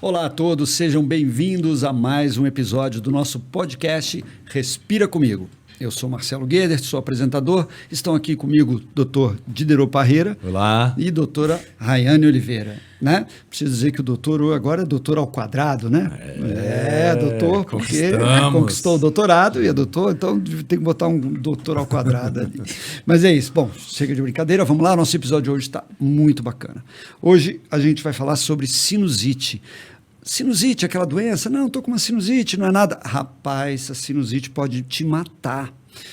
Olá a todos, sejam bem-vindos a mais um episódio do nosso podcast Respira Comigo. Eu sou Marcelo Guedert, sou apresentador. Estão aqui comigo o Dr. Diderot Parreira. Olá. E a doutora Rayane Oliveira. Né? Preciso dizer que o doutor agora é doutor ao quadrado, né? Doutor, porque conquistou o doutorado e é doutor, então tem que botar um doutor ao quadrado ali. Mas é isso. Bom, chega de brincadeira, vamos lá. Nosso episódio de hoje está muito bacana. Hoje a gente vai falar sobre sinusite. Sinusite, aquela doença? Não, estou com uma sinusite, não é nada. Rapaz, a sinusite pode te matar.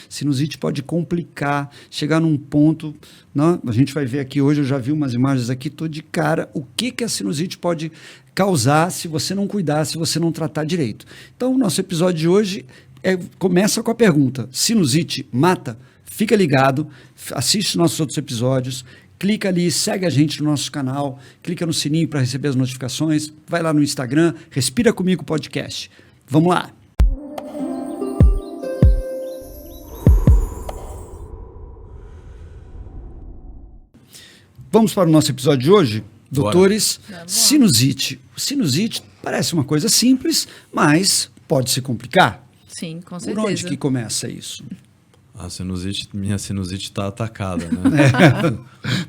Sinusite pode complicar, chegar num ponto, não, a gente vai ver aqui hoje, eu já vi umas imagens aqui, estou de cara, o que a sinusite pode causar se você não cuidar, se você não tratar direito. Então, o nosso episódio de hoje começa com a pergunta, sinusite mata? Fica ligado, assiste nossos outros episódios, clica ali, segue a gente no nosso canal, clica no sininho para receber as notificações, vai lá no Instagram, Respira Comigo Podcast. Vamos lá! Vamos para o nosso episódio de hoje, doutores. Sinusite. Sinusite parece uma coisa simples, mas pode se complicar. Sim, com certeza. Por onde que começa isso? Minha sinusite está atacada, né?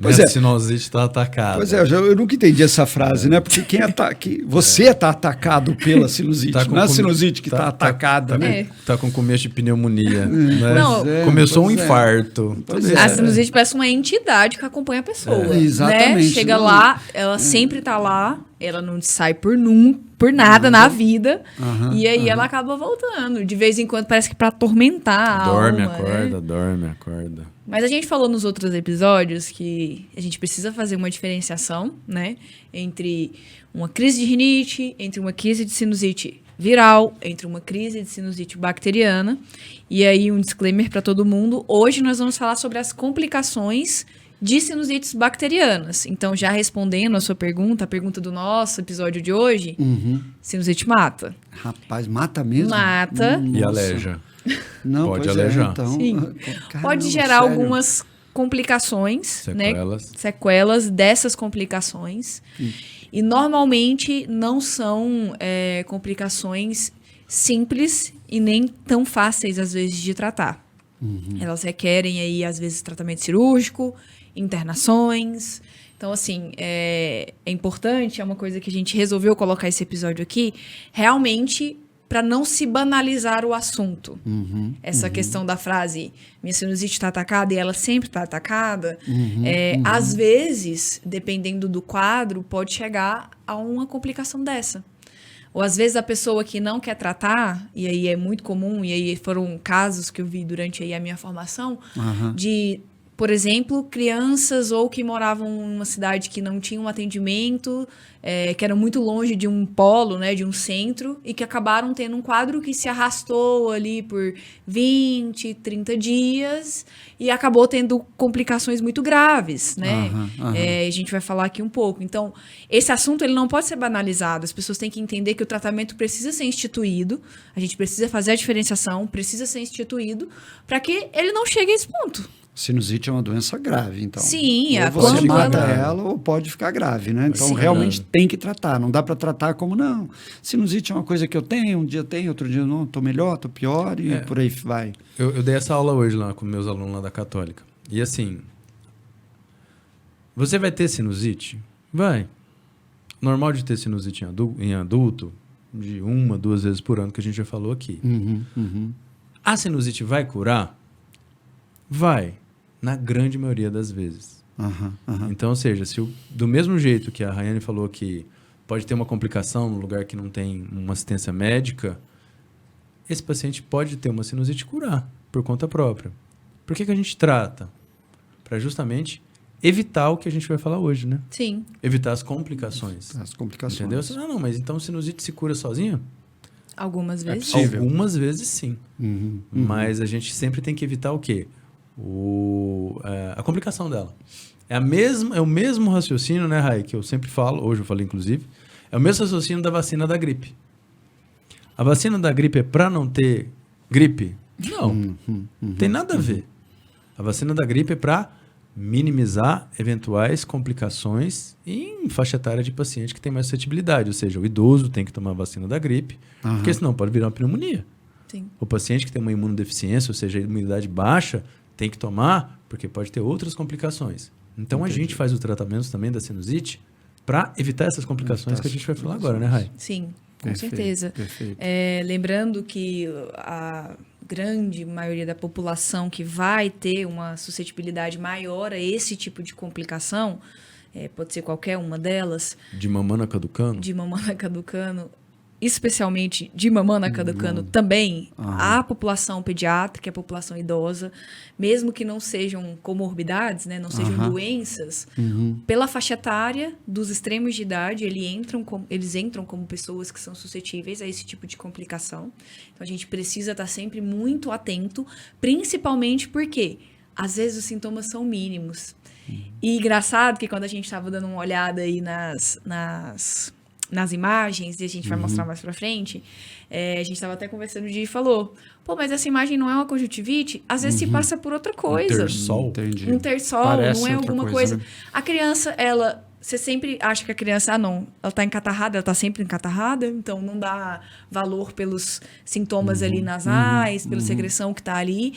Minha sinusite está atacada. Pois é, eu nunca entendi essa frase, né? Porque você está atacado pela sinusite, não é a sinusite que está atacada, né? Está com começo de pneumonia. Né? Não, começou um infarto. A sinusite parece uma entidade que acompanha a pessoa. Exatamente. Né? Chega lá, ela sempre está lá, ela não sai por nada na vida, e aí ela acaba voltando. De vez em quando parece que para atormentar a alma. Dorme, acorda. Mas a gente falou nos outros episódios que a gente precisa fazer uma diferenciação, né? Entre uma crise de rinite, entre uma crise de sinusite viral, entre uma crise de sinusite bacteriana. E aí um disclaimer para todo mundo. Hoje nós vamos falar sobre as complicações de sinusites bacterianas. Então, já respondendo a sua pergunta, a pergunta do nosso episódio de hoje, sinusite mata. Rapaz, mata mesmo? Mata. E aleja. Não, pode alejar. Então, sim. Caramba, pode gerar sério? algumas complicações, sequelas dessas complicações. E normalmente não são complicações simples e nem tão fáceis, às vezes, de tratar. Elas requerem, aí, às vezes, tratamento cirúrgico, internações. Então, assim, é importante, é uma coisa que a gente resolveu colocar esse episódio aqui, realmente para não se banalizar o assunto. Essa questão da frase, minha sinusite está atacada e ela sempre está atacada, às vezes, dependendo do quadro, pode chegar a uma complicação dessa. Ou às vezes a pessoa que não quer tratar, e aí é muito comum, e aí foram casos que eu vi durante aí a minha formação, de, por exemplo, crianças ou que moravam em uma cidade que não tinha um atendimento, que eram muito longe de um polo, né, de um centro, e que acabaram tendo um quadro que se arrastou ali por 20, 30 dias e acabou tendo complicações muito graves, né? A gente vai falar aqui um pouco. Então, esse assunto ele não pode ser banalizado. As pessoas têm que entender que o tratamento precisa ser instituído, a gente precisa fazer a diferenciação, precisa ser instituído para que ele não chegue a esse ponto. Sinusite é uma doença grave, então. Sim, ou você mata ela ou pode ficar grave, né? Então, realmente tem que tratar. Não dá para tratar como, não. Sinusite é uma coisa que eu tenho, um dia tenho, outro dia não. Estou melhor, estou pior e por aí vai. Eu dei essa aula hoje lá com meus alunos lá da Católica. E assim, você vai ter sinusite? Vai. Normal de ter sinusite em adulto, de 1, 2 vezes por ano, que a gente já falou aqui. A sinusite vai curar? Vai. Na grande maioria das vezes. Então, ou seja, do mesmo jeito que a Rayane falou que pode ter uma complicação no lugar que não tem uma assistência médica, esse paciente pode ter uma sinusite e curar por conta própria. Por que a gente trata? Para justamente evitar o que a gente vai falar hoje, né? Sim. Evitar as complicações. As complicações. Entendeu? Não, mas então sinusite se cura sozinha? Algumas vezes. possível. Algumas vezes sim. Mas a gente sempre tem que evitar o quê? A complicação dela. É o mesmo raciocínio, né, Rai, que eu sempre falo, hoje eu falei inclusive, é o mesmo raciocínio da vacina da gripe. A vacina da gripe é para não ter gripe? Não, tem nada a ver. A vacina da gripe é para minimizar eventuais complicações em faixa etária de paciente que tem mais suscetibilidade, ou seja, o idoso tem que tomar a vacina da gripe, porque senão pode virar uma pneumonia. Sim. O paciente que tem uma imunodeficiência, ou seja, a imunidade baixa, tem que tomar porque pode ter outras complicações. Então, a gente faz os tratamentos também da sinusite para evitar essas complicações que a gente vai falar agora, né, Rai? Sim, com certeza. Perfeito. Lembrando que a grande maioria da população que vai ter uma suscetibilidade maior a esse tipo de complicação, pode ser qualquer uma delas. De mamana caducano? De mamana caducano, especialmente de mamana caducano também, a população pediátrica, a população idosa, mesmo que não sejam comorbidades, né, não sejam doenças, pela faixa etária dos extremos de idade, eles entram como pessoas que são suscetíveis a esse tipo de complicação. Então, a gente precisa estar sempre muito atento, principalmente porque, às vezes, os sintomas são mínimos. E engraçado que quando a gente estava dando uma olhada aí nas imagens, e a gente vai mostrar mais pra frente, a gente estava até conversando e falou, pô, mas essa imagem não é uma conjuntivite? Às vezes se passa por outra coisa. Um tersol? Entendi. Um tersol, Parece não é outra alguma coisa, coisa. né? A criança, você sempre acha que a criança, ela tá encatarrada, ela tá sempre encatarrada, então não dá valor pelos sintomas ali nasais, pela secreção que tá ali.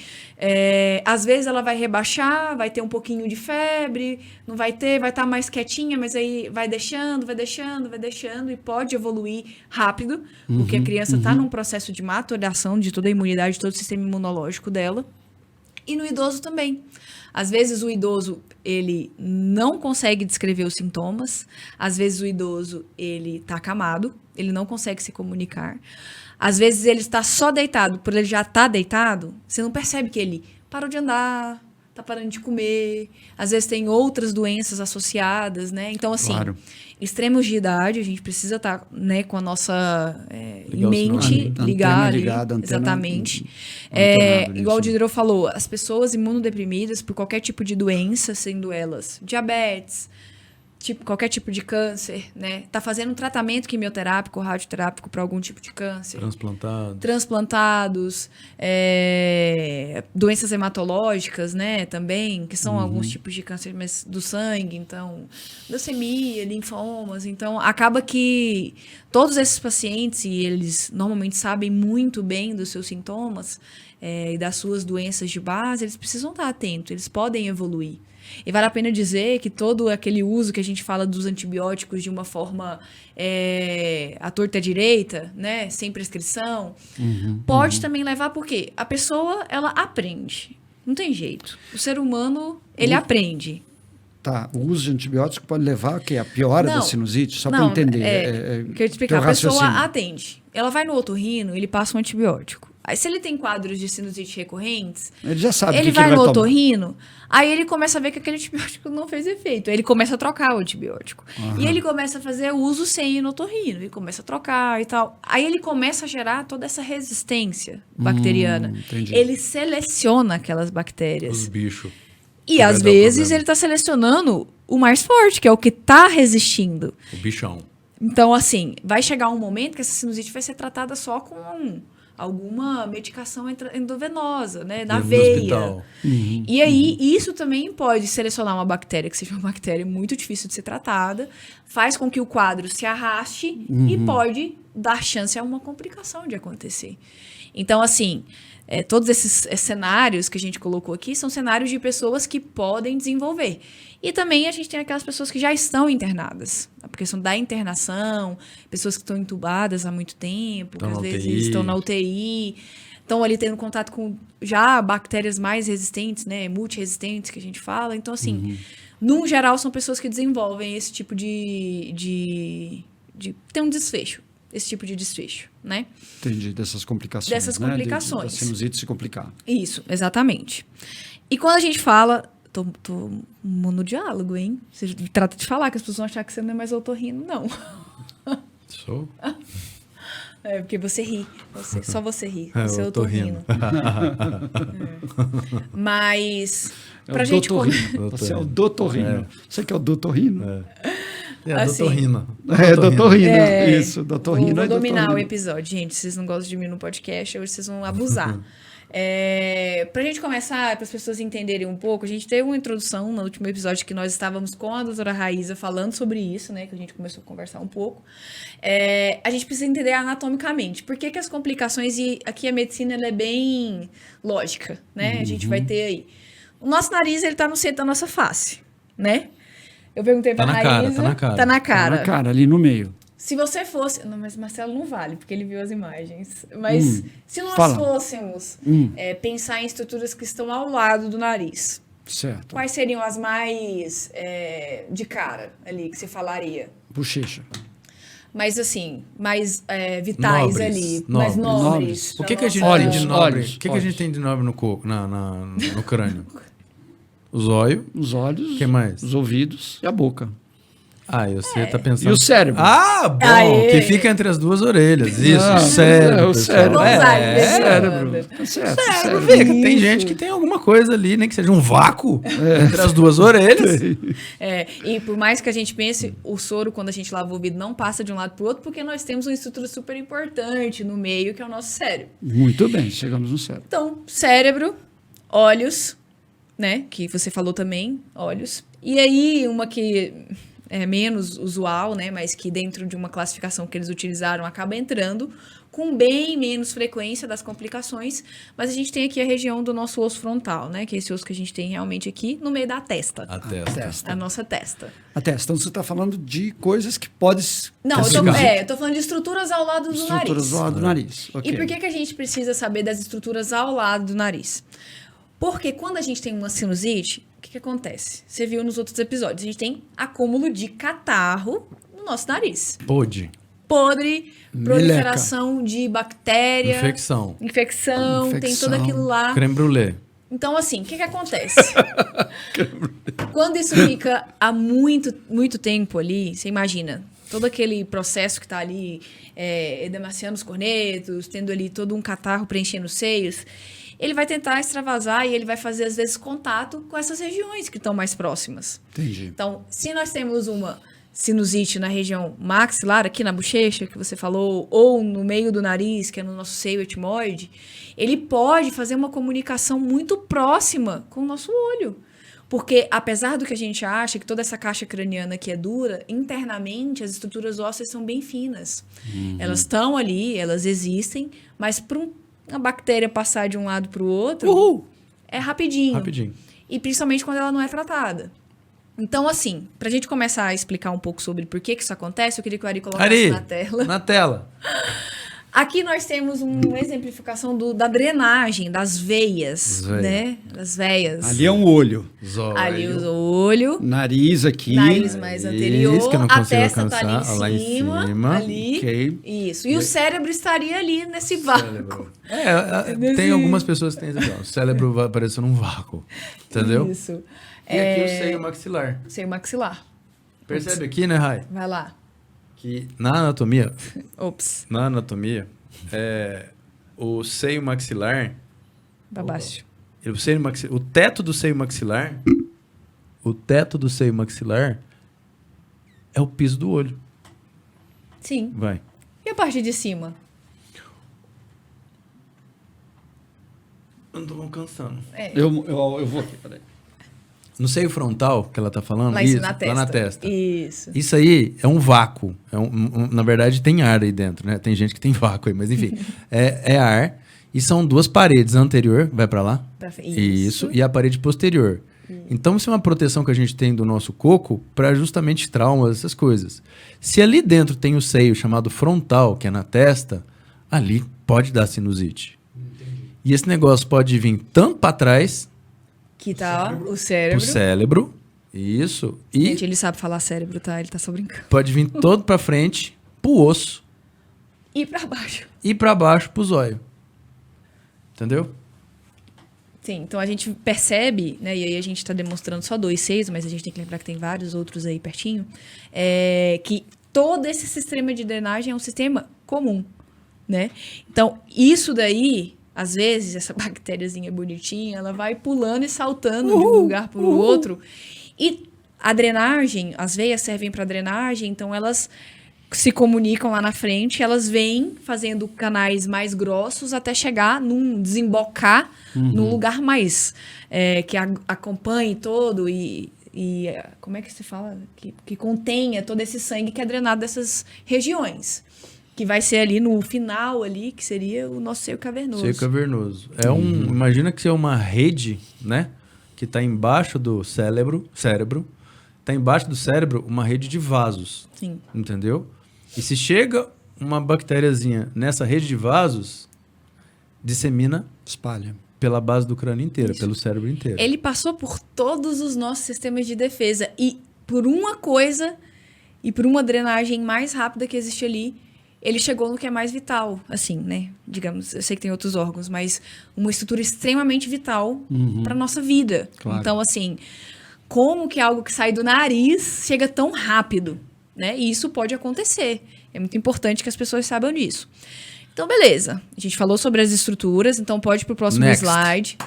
Às vezes ela vai rebaixar, vai ter um pouquinho de febre, não vai ter, vai estar mais quietinha, mas aí vai deixando, e pode evoluir rápido, porque a criança tá num processo de maturação de toda a imunidade, de todo o sistema imunológico dela. E no idoso também. Às vezes o idoso, ele não consegue descrever os sintomas. Às vezes o idoso, ele está acamado, ele não consegue se comunicar. Às vezes ele está só deitado. Por ele já estar deitado, você não percebe que ele parou de andar, está parando de comer. Às vezes tem outras doenças associadas, né? Então, assim, extremos de idade, a gente precisa estar, né, com a nossa mente ligada, exatamente. Igual o Diderot falou, as pessoas imunodeprimidas por qualquer tipo de doença, sendo elas diabetes, qualquer tipo de câncer, né? Tá fazendo um tratamento quimioterápico ou radioterápico para algum tipo de câncer. Transplantados, doenças hematológicas, né? Também, que são alguns tipos de câncer do sangue, então, leucemia, linfomas. Então, acaba que todos esses pacientes, e eles normalmente sabem muito bem dos seus sintomas e das suas doenças de base, eles precisam estar atentos, eles podem evoluir. E vale a pena dizer que todo aquele uso que a gente fala dos antibióticos de uma forma à torta direita, né, sem prescrição, pode também levar, porque a pessoa, ela aprende. Não tem jeito. O ser humano, ele aprende. Tá, o uso de antibiótico pode levar a piora da sinusite? Só para entender. Quero te explicar. A pessoa atende. Ela vai no otorrino, ele passa um antibiótico. Aí, se ele tem quadros de sinusite recorrentes, ele já sabe ele vai no otorrino, aí ele começa a ver que aquele antibiótico não fez efeito. Aí ele começa a trocar o antibiótico. E ele começa a fazer uso sem ir no otorrino. Ele começa a trocar e tal. Aí ele começa a gerar toda essa resistência bacteriana. Ele seleciona aquelas bactérias. Os bichos. E às vezes ele está selecionando o mais forte, que é o que está resistindo. O bichão. Então, assim, vai chegar um momento que essa sinusite vai ser tratada só com alguma medicação endovenosa, né, na veia. E aí, isso também pode selecionar uma bactéria, que seja uma bactéria muito difícil de ser tratada, faz com que o quadro se arraste e pode dar chance a uma complicação de acontecer. Então, assim, todos esses cenários que a gente colocou aqui são cenários de pessoas que podem desenvolver. E também a gente tem aquelas pessoas que já estão internadas. A questão da internação, pessoas que estão entubadas há muito tempo, que às vezes estão na UTI, estão ali tendo contato com já bactérias mais resistentes, né, multiresistentes que a gente fala. Então, assim, num geral, são pessoas que desenvolvem esse tipo de ter um desfecho. Esse tipo de desfecho, né? Entendi, dessas complicações. Dessas complicações. Da sinusite se complicar. Isso, exatamente. E quando a gente fala... Tô monodiálogo, hein? Você trata de falar, que as pessoas vão achar que você não é mais otorrino, não. Sou? Porque você ri. Só você ri. Você é otorrino. Mas... pra gente... Você é o doutorrino. Você que é o doutorrino? Doutorrino. Doutorrino. Isso, doutorrino. Vou dominar o episódio, gente. Vocês não gostam de mim no podcast, hoje vocês vão abusar. Pra gente começar, para as pessoas entenderem um pouco, a gente teve uma introdução no último episódio que nós estávamos com a doutora Raíza falando sobre isso, né? Que a gente começou a conversar um pouco. A gente precisa entender anatomicamente. Por que as complicações, e aqui a medicina ela é bem lógica, né? A gente vai ter aí. O nosso nariz, ele tá no centro da nossa face, né? Eu perguntei pra Raíza. Tá na cara. Tá na cara. Tá na cara, ali no meio. Se você fosse... Não, mas Marcelo não vale, porque ele viu as imagens. Mas se nós fôssemos pensar em estruturas que estão ao lado do nariz, certo. Quais seriam as mais de cara ali que você falaria? Bochecha. Mas assim, mais vitais nobres, ali, mais nobres. O que a gente tem de nobre? O que a gente tem de nobre no crânio? Os olhos. Os olhos. O que mais? Os ouvidos e a boca. Ah, você tá pensando... E o cérebro. Ah, bom, que fica entre as duas orelhas. Isso, o cérebro. O cérebro. Cérebro. Tá certo. Cérebro, vê que tem gente que tem alguma coisa ali, nem que seja um vácuo entre as duas orelhas. E por mais que a gente pense, o soro, quando a gente lava o ouvido, não passa de um lado pro outro, porque nós temos uma estrutura super importante no meio, que é o nosso cérebro. Muito bem, chegamos no cérebro. Então, cérebro, olhos, né? Que você falou também, olhos. E aí, uma que é menos usual, né? Mas que dentro de uma classificação que eles utilizaram acaba entrando com bem menos frequência das complicações, mas a gente tem aqui a região do nosso osso frontal, né? Que é esse osso que a gente tem realmente aqui no meio da testa. A testa. A nossa testa. A testa. Então você está falando de coisas que podem... Não, eu tô falando de estruturas ao lado do nariz. Estruturas ao lado do nariz. Okay. E por que a gente precisa saber das estruturas ao lado do nariz? Porque quando a gente tem uma sinusite, o que acontece? Você viu nos outros episódios, a gente tem acúmulo de catarro no nosso nariz. Podre, proliferação de bactéria. Infecção, tem tudo aquilo lá. Creme brulee. Então, assim, o que acontece? Quando isso fica há muito, muito tempo ali, você imagina, todo aquele processo que está ali, edemaciando os cornetos, tendo ali todo um catarro preenchendo os seios, ele vai tentar extravasar e ele vai fazer, às vezes, contato com essas regiões que estão mais próximas. Entendi. Então, se nós temos uma sinusite na região maxilar, aqui na bochecha, que você falou, ou no meio do nariz, que é no nosso seio etimoide, ele pode fazer uma comunicação muito próxima com o nosso olho. Porque, apesar do que a gente acha, que toda essa caixa craniana aqui é dura, internamente as estruturas ósseas são bem finas. Elas estão ali, elas existem, mas para uma bactéria passar de um lado para o outro, é rapidinho. E principalmente quando ela não é tratada. Então, assim, pra gente começar a explicar um pouco sobre por que isso acontece, eu queria que o Ari colocasse na tela. Na tela. Aqui nós temos uma exemplificação da drenagem das veias, né? Das veias. Ali é um olho. Ali o olho. Nariz aqui. Nariz mais anterior. Que eu não a testa alcançar, tá ali em cima. Ali. Okay. Isso. E o cérebro estaria ali nesse vácuo. Tem algumas pessoas que têm esse vácuo. O cérebro vai aparecer num vácuo. Entendeu? Isso. E aqui o seio maxilar. Seio maxilar. Percebe aqui, né, Rai? Vai lá. Que na anatomia... Ops. Na anatomia, o seio maxilar... Pra baixo. O teto do seio maxilar... O teto do seio maxilar é o piso do olho. Sim. Vai. E a parte de cima? Eu não tô alcançando. Eu vou aqui, peraí. No seio frontal, que ela tá falando, lá na testa. Isso aí é um vácuo. Na verdade, tem ar aí dentro, né? Tem gente que tem vácuo aí, mas enfim. é ar. E são duas paredes. A anterior, vai para lá. Isso. E a parede posterior. Então, isso é uma proteção que a gente tem do nosso coco para justamente traumas, essas coisas. Se ali dentro tem o seio chamado frontal, que é na testa, ali pode dar sinusite. Entendi. E esse negócio pode vir tanto para trás... Que tá o cérebro. O cérebro, isso. Gente, ele sabe falar cérebro, tá? Ele tá só brincando. Pode vir todo pra frente, pro osso. E pra baixo. E pra baixo, pro zóio. Entendeu? Sim, então a gente percebe, né? E aí a gente tá demonstrando só 2 seios, mas a gente tem que lembrar que tem vários outros aí pertinho. Que todo esse sistema de drenagem é um sistema comum, né? Então, isso daí... Às vezes, essa bactériazinha bonitinha, ela vai pulando e saltando de um lugar para o outro. E a drenagem, as veias servem para drenagem, então elas se comunicam lá na frente, elas vêm fazendo canais mais grossos até chegar desembocar num lugar mais que acompanhe todo e como é que se fala? Que contenha todo esse sangue que é drenado dessas regiões. Que vai ser ali no final ali, que seria o nosso seio cavernoso. Seio cavernoso. Imagina que é uma rede, né? Que está embaixo do cérebro. Está embaixo do cérebro uma rede de vasos. Sim. Entendeu? E se chega uma bactériazinha nessa rede de vasos, dissemina, espalha pela base do crânio inteiro, pelo cérebro inteiro. Ele passou por todos os nossos sistemas de defesa e por uma coisa e por uma drenagem mais rápida que existe ali, ele chegou no que é mais vital, assim, né? Digamos, eu sei que tem outros órgãos, mas uma estrutura extremamente vital para nossa vida. Claro. Então, assim, como que algo que sai do nariz chega tão rápido, né? E isso pode acontecer. É muito importante que as pessoas saibam disso. Então, beleza. A gente falou sobre as estruturas, então pode ir para o próximo slide.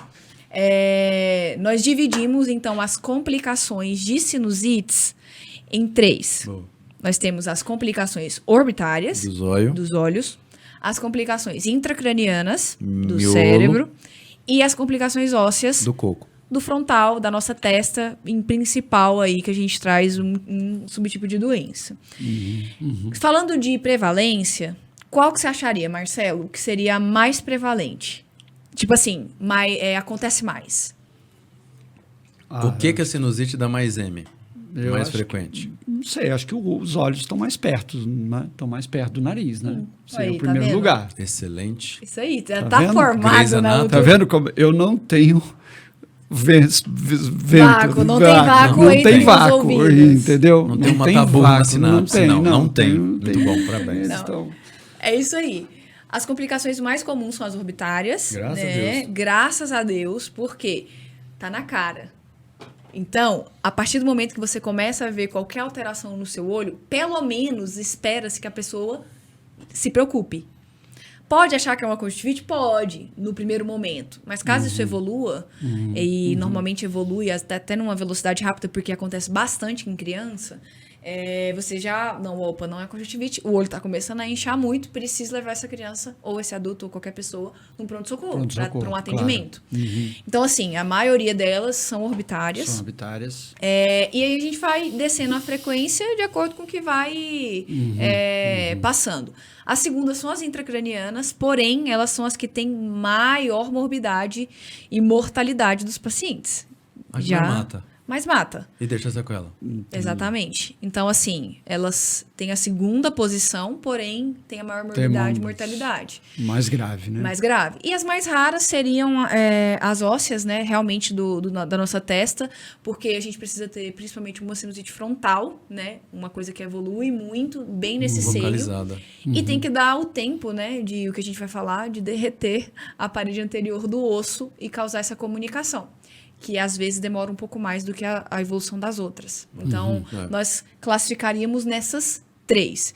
Nós dividimos, então, as complicações de sinusites em 3. Boa. Nós temos as complicações orbitárias dos olhos, as complicações intracranianas do cérebro e as complicações ósseas do coco, do frontal, da nossa testa, em principal aí que a gente traz um subtipo de doença. Falando de prevalência, qual que você acharia, Marcelo, que seria a mais prevalente? Tipo assim, acontece mais. O que a sinusite dá mais M? Mais frequente? Não sei, acho que os olhos estão mais perto, né? Estão mais perto do nariz, né? Seria aí, o primeiro lugar. Excelente. Isso aí, tá formado, né? Tá vendo como eu não tenho vento. Vácuo, não tem vácuo. Não tem vácuo, entendeu? Não tem uma tabu na sinapse, não tem. Muito bom, parabéns. É isso aí. As complicações mais comuns são as orbitárias. Graças a Deus. Graças a Deus, porque tá na cara. Então, a partir do momento que você começa a ver qualquer alteração no seu olho, pelo menos espera-se que a pessoa se preocupe. Pode achar que é uma conjuntivite? Pode, no primeiro momento. Mas caso isso evolua, e normalmente evolui até numa velocidade rápida, porque acontece bastante em criança, você já... não é conjuntivite, o olho está começando a inchar muito, precisa levar essa criança, ou esse adulto, ou qualquer pessoa, num pronto-socorro, para um atendimento. Claro. Então, assim, a maioria delas são orbitárias. E aí a gente vai descendo a frequência de acordo com o que vai passando. As segundas são as intracranianas, porém, elas são as que têm maior morbidade e mortalidade dos pacientes. Mas mata. E deixa sequela. Exatamente. Então, assim, elas têm a segunda posição, porém, tem a maior morbidade e mortalidade. Mais grave, né? Mais grave. E as mais raras seriam as ósseas, né? Realmente da nossa testa, porque a gente precisa ter, principalmente, uma sinusite frontal, né? Uma coisa que evolui muito, bem nesse seio. E tem que dar o tempo, né? De o que a gente vai falar, de derreter a parede anterior do osso e causar essa comunicação. Que às vezes demora um pouco mais do que a evolução das outras. Então, nós classificaríamos nessas 3.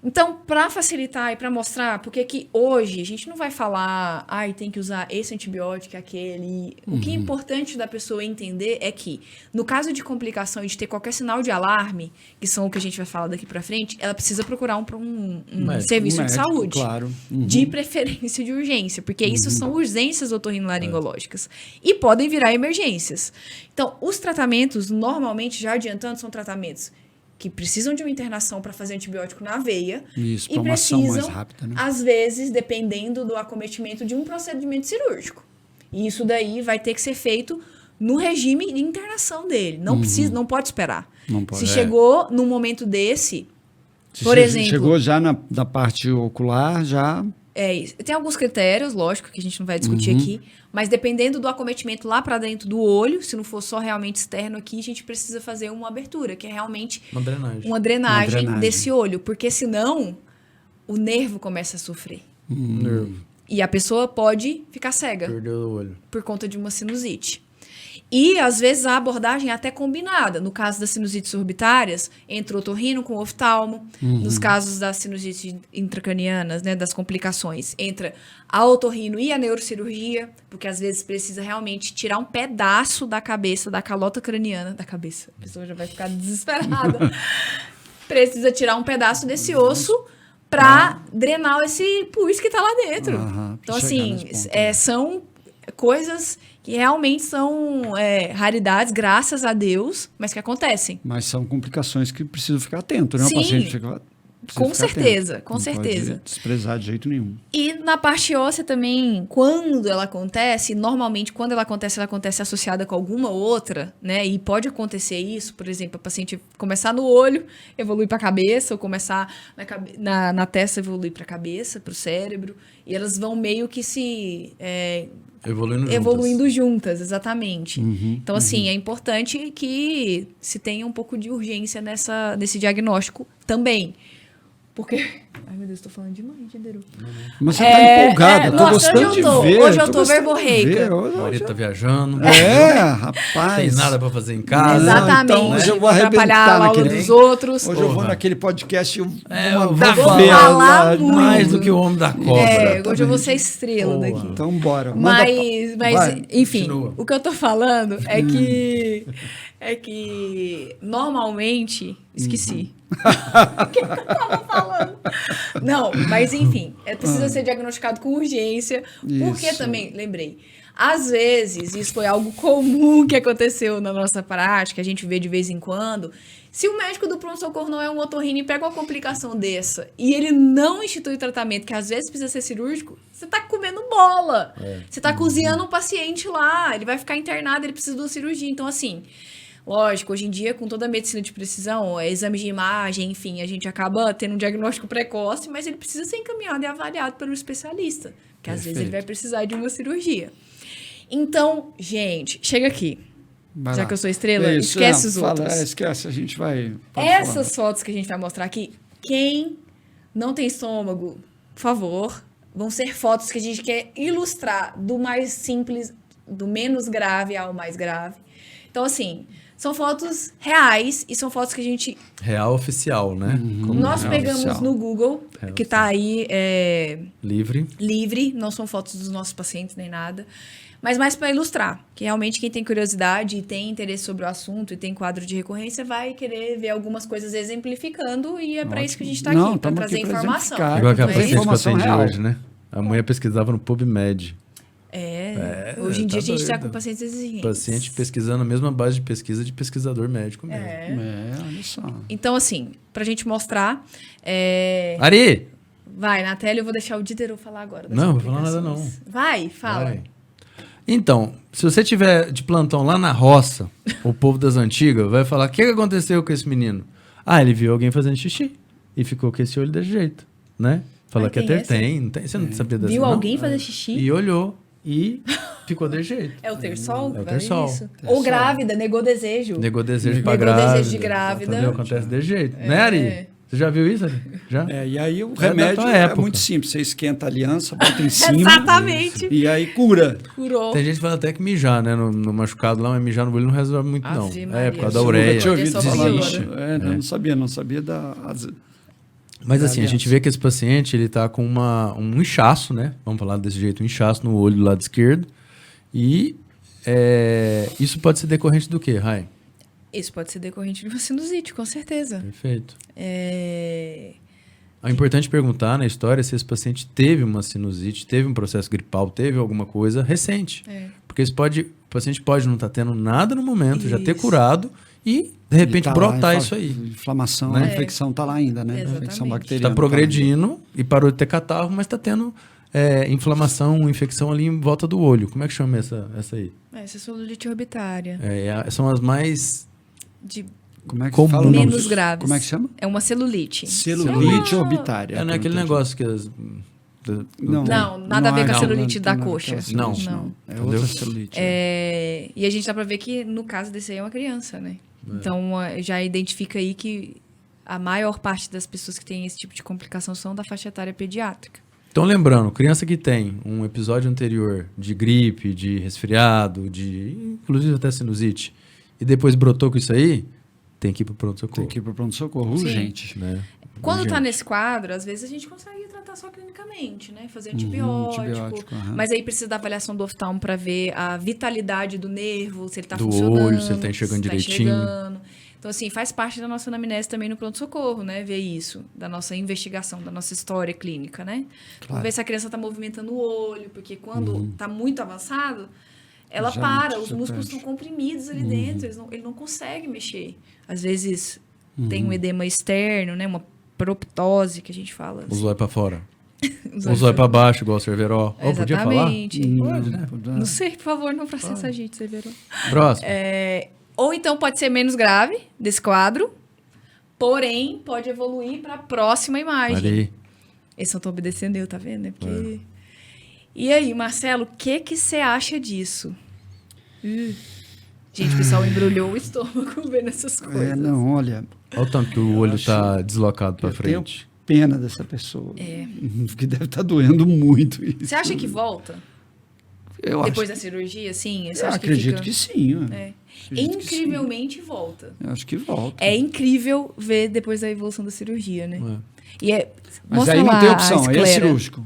Então, para facilitar e para mostrar, porque que hoje a gente não vai falar, tem que usar esse antibiótico, aquele. O que é importante da pessoa entender é que, no caso de complicação e de ter qualquer sinal de alarme, que são o que a gente vai falar daqui para frente, ela precisa procurar um serviço de saúde. Claro. De preferência de urgência, porque isso são urgências otorrinolaringológicas. E podem virar emergências. Então, os tratamentos, normalmente, já adiantando, são tratamentos que precisam de uma internação para fazer antibiótico na veia. Isso, e precisam, mais rápida, né? Às vezes, dependendo do acometimento de um procedimento cirúrgico. E isso daí vai ter que ser feito no regime de internação dele. Não pode esperar. Não pode. Se chegou num momento desse, por exemplo... Chegou já na parte ocular, já... Tem alguns critérios, lógico, que a gente não vai discutir aqui, mas dependendo do acometimento lá para dentro do olho, se não for só realmente externo aqui, a gente precisa fazer uma abertura, que é realmente uma drenagem desse olho, porque senão o nervo começa a sofrer. E a pessoa pode ficar cega. Perdeu o olho. Por conta de uma sinusite. E, às vezes, a abordagem é até combinada. No caso das sinusites orbitárias, entre o otorrino com o oftalmo. Nos casos das sinusites intracranianas, né, das complicações, entra a otorrino e a neurocirurgia, porque, às vezes, precisa realmente tirar um pedaço da cabeça, da calota craniana. Da cabeça. A pessoa já vai ficar desesperada. precisa tirar um pedaço desse osso para drenar esse pus que tá lá dentro. Então, assim, são coisas que realmente são raridades, graças a Deus, mas que acontecem. Mas são complicações que precisam ficar atento, né? Sim. O paciente fica... Com certeza, atento. com não certeza. Pode desprezar de jeito nenhum. E na parte óssea também, quando ela acontece, normalmente quando ela acontece associada com alguma outra, né? E pode acontecer isso, por exemplo, a paciente começar no olho, evoluir para a cabeça, ou começar na testa, evoluir para a cabeça, para o cérebro. E elas vão meio que se... evoluindo juntas, exatamente. Então, assim, é importante que se tenha um pouco de urgência nesse diagnóstico também. Porque... Ai, meu Deus, tô falando demais, Genderu. Mas você tá empolgada, tô gostando de ver. Hoje eu tô verborreica. Maria tá viajando. Rapaz. Tem nada pra fazer em casa. Exatamente. Então, hoje eu vou atrapalhar a aula dos outros. Hoje eu vou naquele podcast e vou falar muito. Mais do que o homem da cobra. Hoje eu vou ser estrela daqui. Então, bora. Mas enfim, continua. O que eu tô falando é que normalmente... Esqueci. O que eu tava falando? Não, mas enfim, precisa ser diagnosticado com urgência, porque também, lembrei, às vezes, isso foi algo comum que aconteceu na nossa prática, a gente vê de vez em quando, se o médico do pronto-socorro não é um otorrino e pega uma complicação dessa, e ele não institui o tratamento, que às vezes precisa ser cirúrgico, você tá comendo bola, você tá cozinhando um paciente lá, ele vai ficar internado, ele precisa de uma cirurgia, então assim... Lógico, hoje em dia, com toda a medicina de precisão, exames de imagem, enfim, a gente acaba tendo um diagnóstico precoce, mas ele precisa ser encaminhado e avaliado pelo especialista, que às vezes ele vai precisar de uma cirurgia. Então, gente, chega aqui. Já que eu sou estrela, esquece os outros. Esquece, a gente vai... Essas fotos que a gente vai mostrar aqui, quem não tem estômago, por favor, vão ser fotos que a gente quer ilustrar do mais simples, do menos grave ao mais grave. Então, assim... São fotos reais e são fotos que a gente... Real oficial, né? Nós pegamos oficial. No Google, real que está aí... Livre, não são fotos dos nossos pacientes nem nada. Mas mais para ilustrar, que realmente quem tem curiosidade e tem interesse sobre o assunto e tem quadro de recorrência vai querer ver algumas coisas exemplificando e é para isso que a gente está aqui, para trazer informação. Igual aquela paciente que eu atendi hoje, né? A mulher pesquisava no PubMed. Hoje em dia a gente está com pacientes exigentes. Paciente pesquisando a mesma base de pesquisa de pesquisador médico mesmo. Olha só. Então, assim, pra gente mostrar... Ari! Vai, na tela eu vou deixar o Diderot falar agora. Não, vou falar nada não. Vai, fala. Vai. Então, se você tiver de plantão lá na roça, o povo das antigas vai falar, o que aconteceu com esse menino? Ele viu alguém fazendo xixi e ficou com esse olho desse jeito, né? Fala que tem. Você não sabia dessa, viu não? Alguém fazer xixi? E olhou. E ficou desse jeito. É o terçol? É o terçol. Ou grávida, negou desejo. Negou desejo pra grávida. Negou desejo de grávida. Entendeu? Acontece desse jeito. Né, Ari? Você já viu isso, Ari? Já? E aí o remédio é muito simples. Você esquenta a aliança, bota em cima. Exatamente. E aí cura. Curou. Tem gente que fala até que mijar, né? No machucado lá, mas mijar no olho não resolve muito, não. Maria. Por causa da ureia. Eu tinha ouvido desiste. Não sabia da... Mas assim, a gente vê que esse paciente, ele tá com um inchaço, né? Vamos falar desse jeito, um inchaço no olho do lado esquerdo. E isso pode ser decorrente do quê, Rai? Isso pode ser decorrente de uma sinusite, com certeza. Perfeito. É importante perguntar na história se esse paciente teve uma sinusite, teve um processo gripal, teve alguma coisa recente. Porque o paciente pode não estar tendo nada no momento, já ter curado e, de repente, brotar isso aí. Inflamação, né? A infecção está lá ainda, né? Exatamente. Infecção bacteriana. Está progredindo e parou de ter catarro, mas está tendo inflamação, infecção ali em volta do olho. Como é que chama essa aí? Essa é celulite orbitária. São as mais... Como é que fala? Menos graves. Como é que chama? É uma celulite. Celulite orbitária. Não é aquele negócio que... Não, nada a ver com a celulite da coxa. Não. É outra celulite. E a gente dá pra ver que, no caso desse aí, é uma criança, né? Então, já identifica aí que a maior parte das pessoas que têm esse tipo de complicação são da faixa etária pediátrica. Então, lembrando, criança que tem um episódio anterior de gripe, de resfriado, inclusive até sinusite, e depois brotou com isso aí, tem que ir pro pronto-socorro. Tem que ir pro pronto-socorro, urgente. Né? Quando tá nesse quadro, às vezes a gente consegue tratar só clinicamente, né? Fazer antibiótico. Mas aí precisa da avaliação do oftalmo para ver a vitalidade do nervo, se ele tá funcionando. Do olho, se ele tá enxergando direitinho. Então, assim, faz parte da nossa anamnese também no pronto-socorro, né? Ver isso, da nossa investigação, da nossa história clínica, né? Claro. Ver se a criança está movimentando o olho, porque quando está muito avançado, ela para, os músculos estão comprimidos ali dentro, ele não consegue mexer. Às vezes tem um edema externo, né? Uma proptose, que a gente fala. Assim. O zóio para fora. O zóio para baixo, igual o Cerveró. Oh, podia falar? Pode, né? Não sei, por favor, não processa a gente, Cerveró. Próximo. Ou então pode ser menos grave desse quadro, porém pode evoluir para a próxima imagem. Ali. Esse eu tô obedecendo eu, tá vendo? É porque... E aí, Marcelo, o que você acha disso? Gente, o pessoal embrulhou o estômago vendo essas coisas. Não, olha... Olha o tanto que o olho tá deslocado para frente. Pena dessa pessoa. Porque deve estar doendo muito isso. Você acha que volta? Depois da cirurgia, sim? Eu acredito que sim. Incrivelmente volta. Eu acho que volta. É incrível ver depois da evolução da cirurgia, né? Mas aí não tem opção, aí é cirúrgico.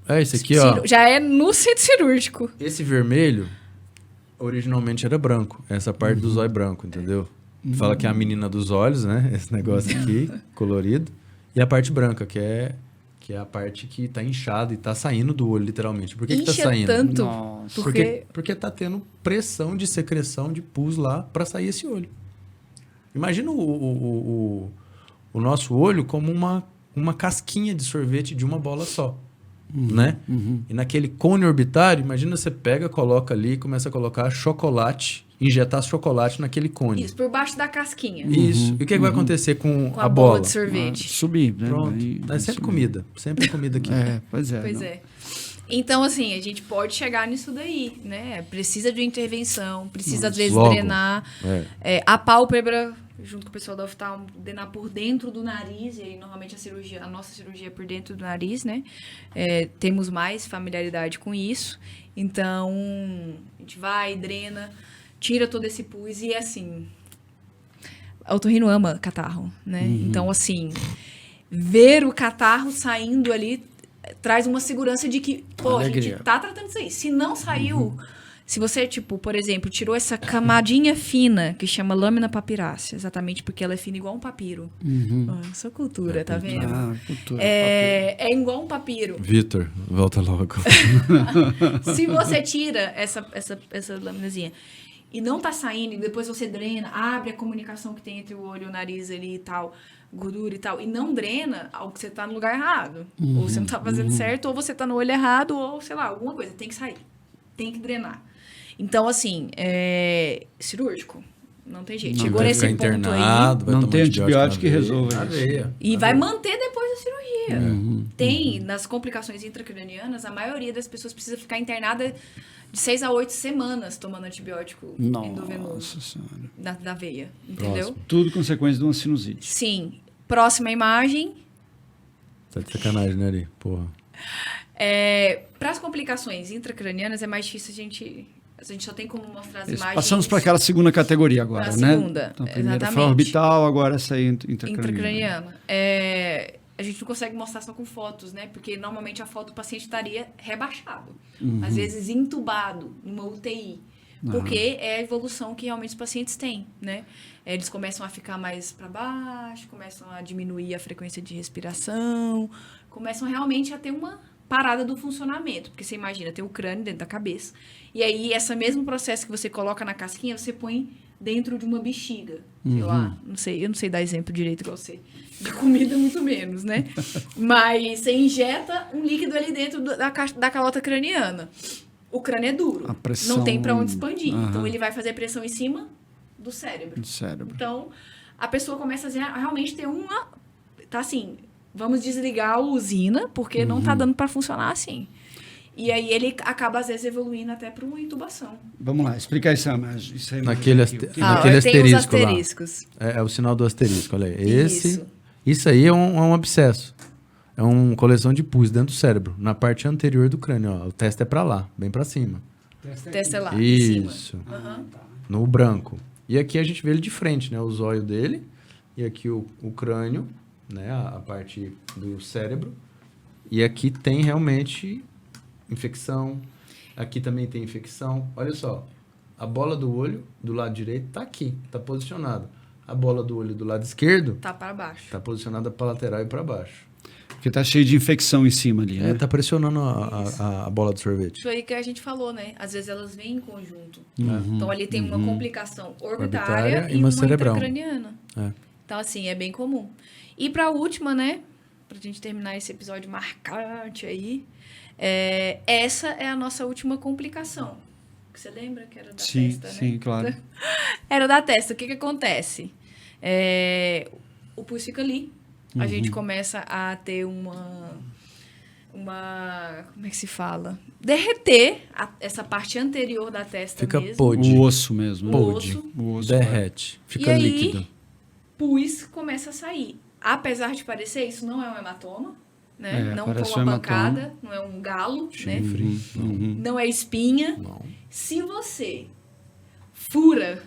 Esse aqui, ó. Já é no centro cirúrgico. Esse vermelho, originalmente era branco. Essa parte do zóio branco, entendeu? Fala que é a menina dos olhos, né? Esse negócio aqui, colorido. E a parte branca, que é a parte que tá inchada e tá saindo do olho, literalmente. Por que tá saindo? Tanto? Porque tá tendo pressão de secreção de pus lá para sair esse olho. Imagina o nosso olho como uma casquinha de sorvete de uma bola só. Né? E naquele cone orbitário, imagina você pega, coloca ali, começa a colocar chocolate, injetar chocolate naquele cone. Isso, por baixo da casquinha. Isso. E o que vai acontecer com a bola de sorvete? Subir, né? Pronto. É sempre comida. Sempre comida aqui. Pois é. Pois é. Então, assim, a gente pode chegar nisso daí, né? Precisa de intervenção, precisa, às vezes, drenar. A pálpebra, junto com o pessoal da oftalmo, drenar por dentro do nariz, e aí, normalmente, a nossa cirurgia é por dentro do nariz, né? Temos mais familiaridade com isso. Então, a gente vai, drena, tira todo esse pus e, assim... O otorrino ama catarro, né? Então, assim, ver o catarro saindo ali traz uma segurança de que, a gente tá tratando isso aí. Se não saiu... Se você, por exemplo, tirou essa camadinha fina, que chama lâmina papirácea, exatamente porque ela é fina igual um papiro. Sua cultura, tá vendo? Cultura, é igual um papiro. Vitor, volta logo. Se você tira essa laminazinha e não tá saindo, e depois você drena, abre a comunicação que tem entre o olho e o nariz ali e tal, gordura e tal, e não drena, algo que você tá no lugar errado. Ou você não tá fazendo certo, ou você tá no olho errado, ou, sei lá, alguma coisa. Tem que sair. Tem que drenar. Então, assim, cirúrgico. Não tem jeito. Chegou nesse ponto aí. Não tem antibiótico que resolva isso. E vai manter depois da cirurgia. Tem, nas complicações intracranianas, a maioria das pessoas precisa ficar internada de 6 a 8 semanas tomando antibiótico endovenoso da veia. Entendeu? Próximo. Tudo consequência de uma sinusite. Sim. Próxima imagem. Tá de sacanagem, né, Ari? Porra. Para as complicações intracranianas é mais difícil a gente só tem como mostrar as imagens. Passamos para aquela segunda categoria agora, né? Segunda, então, a primeira foi orbital, agora essa aí intracraniana. A gente não consegue mostrar só com fotos, né? Porque normalmente a foto do paciente estaria rebaixado. Às vezes entubado, numa UTI. Porque é a evolução que realmente os pacientes têm, né? Eles começam a ficar mais para baixo, começam a diminuir a frequência de respiração, começam realmente a ter uma parada do funcionamento. Porque você imagina, tem o crânio dentro da cabeça. E aí, esse mesmo processo que você coloca na casquinha, você põe dentro de uma bexiga. Sei lá, eu não sei dar exemplo direito igual você. De comida, muito menos, né? Mas você injeta um líquido ali dentro da calota craniana. O crânio é duro. A pressão... Não tem para onde expandir. Então, ele vai fazer pressão em cima do cérebro. Então, a pessoa começa a realmente ter uma... Tá assim, vamos desligar a usina, porque não tá dando para funcionar assim. E aí ele acaba, às vezes, evoluindo até para uma intubação. Vamos lá, explica isso aí. Naquele asterisco tem os asteriscos lá. É o sinal do asterisco, olha aí. Isso aí é um abscesso. É uma coleção de pus dentro do cérebro, na parte anterior do crânio. Ó. O teste é para lá, bem para cima. O teste é lá, isso. Em cima. No branco. E aqui a gente vê ele de frente, né? O zóio dele. E aqui o crânio, né? A parte do cérebro. E aqui tem realmente... infecção, aqui também tem infecção. Olha só, a bola do olho do lado direito está aqui, está posicionada. a bola do olho do lado esquerdo tá para baixo. Tá posicionada para lateral e para baixo. Porque tá cheio de infecção em cima ali, né? Tá pressionando a bola do sorvete. Isso aí que a gente falou, né? Às vezes elas vêm em conjunto. Então ali tem uma complicação orbitária e uma cerebral. intracraniana. Então assim, é bem comum. E para a última, né? Pra gente terminar esse episódio marcante aí, essa é a nossa última complicação. Você lembra que era da testa, né? Sim, claro. Era da testa. O que acontece? O pulso fica ali. A gente começa a ter uma... Como é que se fala? Derreter essa parte anterior da testa fica mesmo. Pôde. O osso mesmo. O osso. Derrete. Fica líquido. Aí, pus começa a sair. Apesar de parecer, isso não é um hematoma. Né? Não foi uma pancada, não é um galo. Chifre. Né? Não é espinha. Não. Se você fura,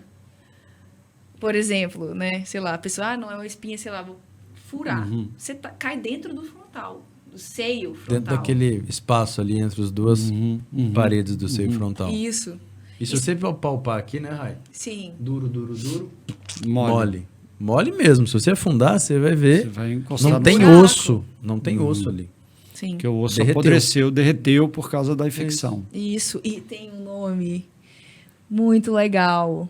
por exemplo, né? Sei lá, a pessoa, não é uma espinha, sei lá, vou furar. Você cai dentro do frontal, do seio frontal. Dentro daquele espaço ali entre as duas paredes do seio frontal. Isso. E se você palpar aqui, né, Rai? Sim. Duro. Mole. Mole mesmo. Se você afundar, você vai ver. Você vai encostar não no tem buraco. osso. Não tem osso ali. Sim. Porque o osso apodreceu, derreteu por causa da infecção. Isso. E tem um nome muito legal.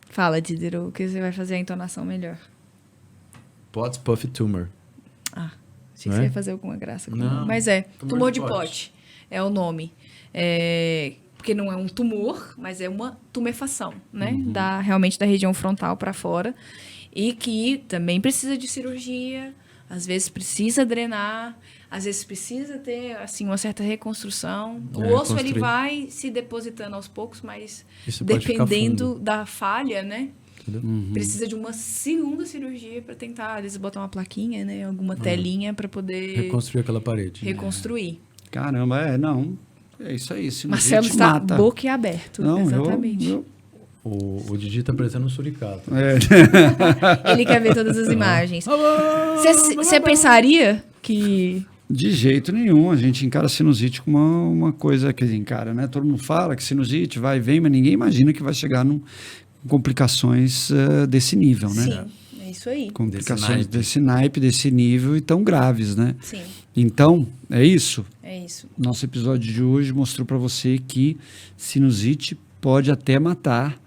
Fala, Diderot, que você vai fazer a entonação melhor. Potts Puff Tumor. Achei que você ia fazer alguma graça. Não. Mas tumor de Pote. É o nome. Porque não é um tumor, mas é uma tumefação, né? Realmente da região frontal para fora. E que também precisa de cirurgia, às vezes precisa drenar, às vezes precisa ter assim, uma certa reconstrução. O osso ele vai se depositando aos poucos, mas isso dependendo da falha, né? Precisa de uma segunda cirurgia para tentar, às vezes, botar uma plaquinha, né? Alguma telinha para poder... reconstruir aquela parede. Reconstruir. Caramba, não. É isso aí. Marcelo está boquiaberto. Não, exatamente. O Didi tá parecendo um suricato. Ele quer ver todas as imagens. Você pensaria que... De jeito nenhum. A gente encara sinusite como uma coisa que encara, né? Todo mundo fala que sinusite vai e vem, mas ninguém imagina que vai chegar com complicações desse nível, né? Sim, é isso aí. Complicações desse naipe, desse nível e tão graves, né? Sim. Então, é isso? É isso. Nosso episódio de hoje mostrou para você que sinusite pode até matar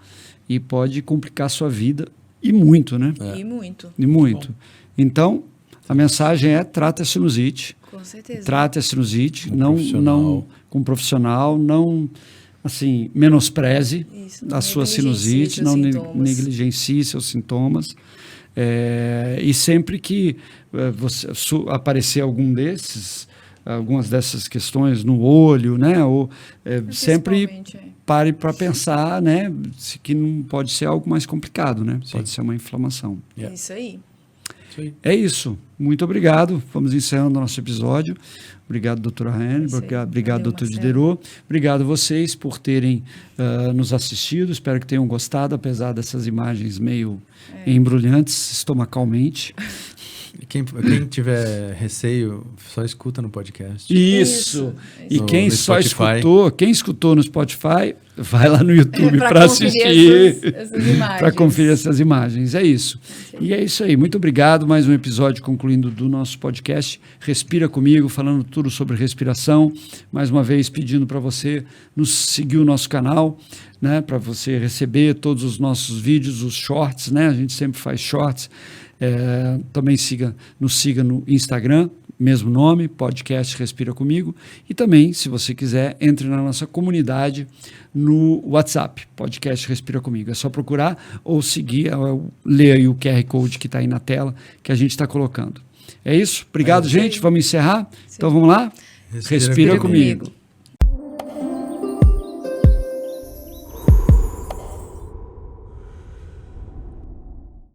e pode complicar a sua vida e muito, né? E muito. E muito. Então, a mensagem é: trata a sinusite. Com certeza. Trate a sinusite, não com um profissional, não assim, menospreze a sua sinusite, não negligencie seus sintomas. E sempre que você aparecer algumas dessas questões no olho, né? Ou sempre pare para pensar, né? Que não pode ser algo mais complicado, né? Sim. Pode ser uma inflamação. É isso aí. É isso. Muito obrigado. Vamos encerrando o nosso episódio. Obrigado, doutora Raiane. Obrigado, doutor Diderot. Obrigado a vocês por terem nos assistido. Espero que tenham gostado, apesar dessas imagens meio embrulhantes estomacalmente. Quem tiver receio, só escuta no podcast. Isso. E quem só escutou no Spotify, vai lá no YouTube para assistir, para conferir essas imagens. É isso. E é isso aí. Muito obrigado. Mais um episódio concluindo do nosso podcast. Respira comigo, falando tudo sobre respiração. Mais uma vez pedindo para você nos seguir o nosso canal, né, para você receber todos os nossos vídeos, os shorts, né? A gente sempre faz shorts. Também nos siga no Instagram, mesmo nome, podcast Respira Comigo. E também, se você quiser, entre na nossa comunidade no WhatsApp, podcast Respira Comigo. É só procurar ou seguir, ler aí o QR Code que está aí na tela, que a gente está colocando. É isso? Obrigado, gente. Vamos encerrar? Sim. Então vamos lá? Respira comigo.